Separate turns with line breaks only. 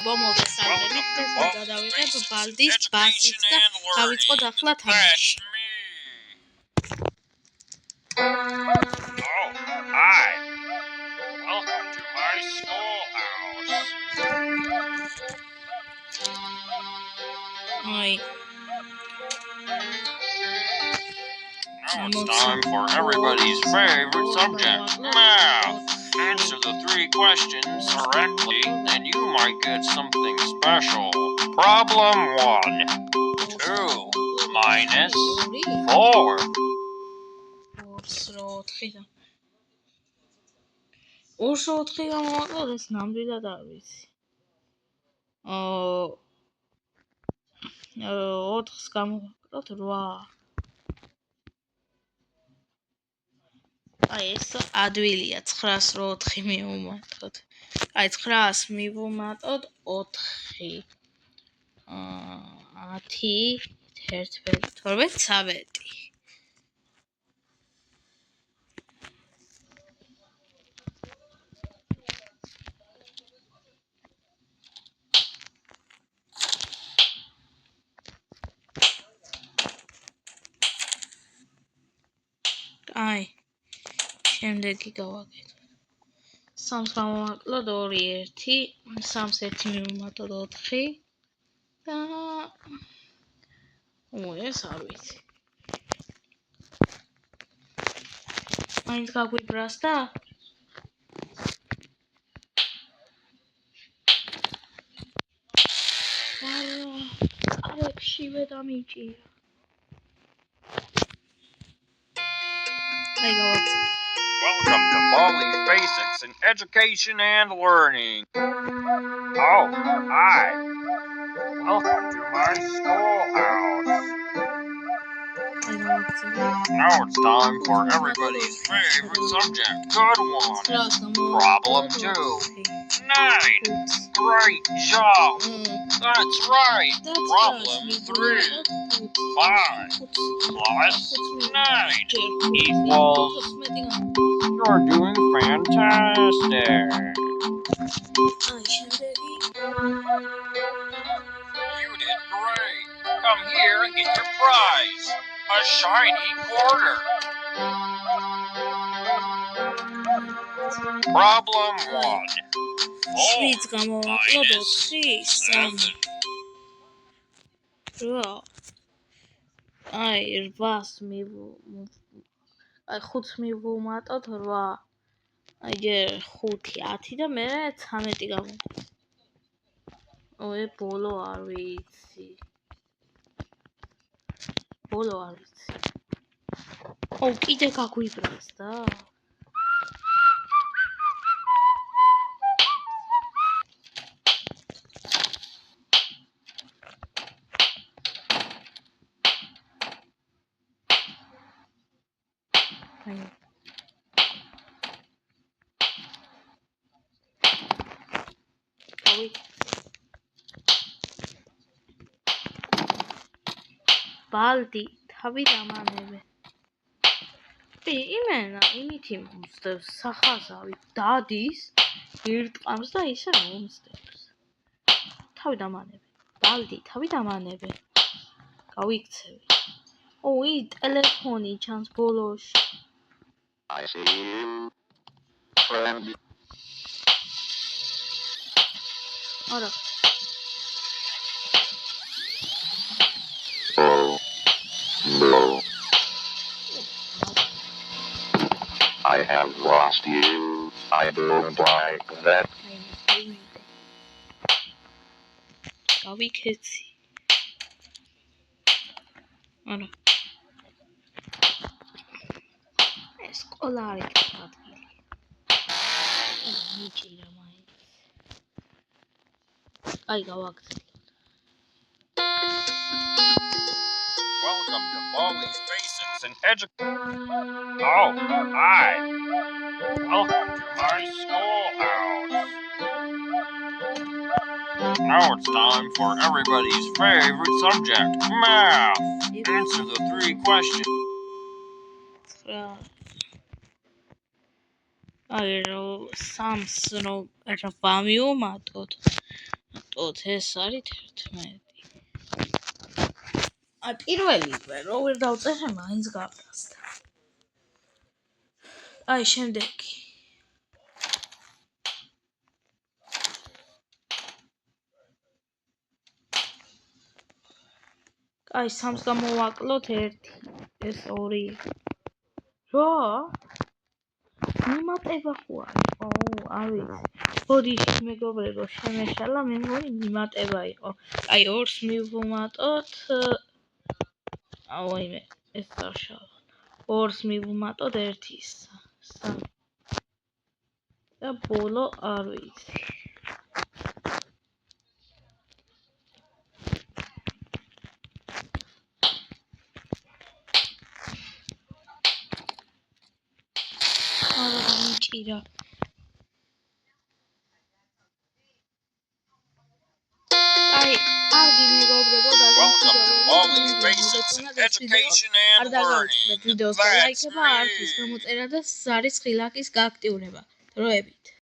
მოგესალმებით, დღეს გადავიღებ ბალდის ბასით და დავიწყოთ ახლა თამაში.
Hi. Welcome to my schoolhouse.
Oi.
Now it's time for everybody's favorite subject, math. Answer the 3 questions correctly, and you might get something special. Problem 1. 2 minus 4.
4 გამოვაკლოთ, ეს ნამდვილად არ ვიცი. 4-ს გამოვაკლოთ 8. ეს ადვილია 9-ს 4 მივუმატოთ. 9-ს მივუმატოთ 4. 10, 11, 12, 13. აი, შემდეგი გავაკეთე. 3-ს გამოვაკლოთ 2, 1, 3-ს 1 მივუმატოთ 4 და ეს არ ვიცი. მაინც გაგვიბრასდა? წარებშივე დამიჭირა. აი გავაკეთე.
Welcome to Baldi's Basics in Education and Learning. Oh, hi. Welcome to my schoolhouse. Now it's time for everybody's favorite subject. Good one. Problem 2. 9. Great job. That's right. Problem 3. 5 plus 9 equals... You're doing fantastic. You did great. Come here and get your prize. A shiny quarter. Problem 1. 4 minus 7.
აი 8-ს აი 5-ს მივუმატოთ 8. აი ჯერ 5, 10 და მე 13 გამოვიდა. ბოლო არ ვიცი. კიდე გაგვიბრასდა? ბალდი, თავი დამანებე. იმენა, იმითი მომსდევს სახაზავი, დადის, ირტყამს და ისე მომსდევს. თავი დამანებე. ბალდი, თავი დამანებე. გავიქცევი. ტელეფონი ჩანს ბოლოში.
I see you, friend.
არა.
No. I have lost you. I don't like that.
გავიქეცი. არა. სკოლა არ იქნება ადგილი. მიჭირა მაინც. აი გავაკეთე.
Welcome to Baldi's Basics in Education. Oh, hi. Welcome to my schoolhouse. Now it's time for everybody's favorite subject, math. Answer the 3 questions.
აი 3-ს რომ ვამიუმატოთ ტოთ ეს არის 11. აი პირველი რო ვერ დავწერე მაინც გაფრასდა. აი შემდეგი. აი 3-ს გამოვაკლოთ 1. ეს 2. რა? მიმატება ხო არის? არ ვიცი. ბოდიში მეგობრებო, შემეშალა, მე მგონი მიმატება იყო. აი 2-ს მივუმატოთ. ვაიმე, ეს დავშალოთ. 2-ს მივუმატოთ 1-ის. და ბოლო არ ვიცი. არა მიჭირა. აი, კარგი მეგობრებო,
Welcome to Molly's Basics in Education and Learning.
ვიდეოს
That's
ლაიქება, არხის
me.
გამოწერა და ზარის ხილაკის გააქტიურება. დროებით.